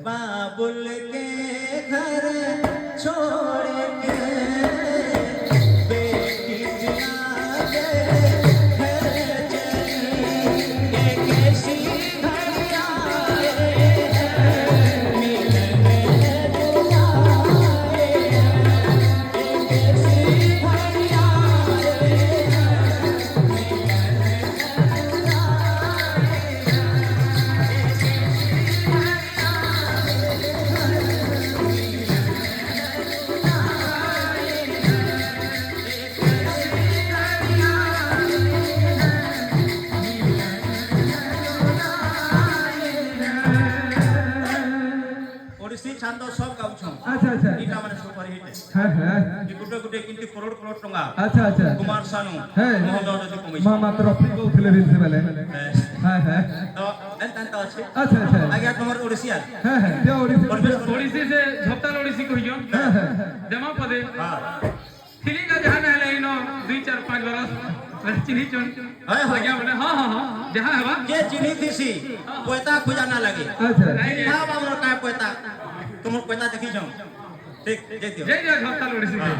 बाबुल के घर छोड़ के बेटी जाके घर चली ये कैसी घड़ियां मिलन में बुलाए ये कैसी घड़ियां ओडिसी छांद सब गाउछन अच्छा अच्छा इटा माने सुपर हिट हां हां ये गुटे गुटे किंतु करोड़ करोड़ टंगा अच्छा अच्छा कुमार सानू है मोहन जो कमी मामा ट्रॉफी कहउथिले बिनसे बेले हां हां तो एंतन तो अछि अच्छा अच्छा आगे तमर ओडिसी आ हां हां ते ओडिसी से झपताल ओडिसी कहियो हां हां देमा पदे हां फिलिंग का जहां है इनो 2 4 5 बरस चिन्ही चुन हां आज्ञा बोले हां हां हां जहां है के चिन्ही दिसी पोता खुजा ना लगे अच्छा हां बाबरो का पोता तुम पोता देखि जाओ ठीक जय दियो जय जय झपताल ओडिसी के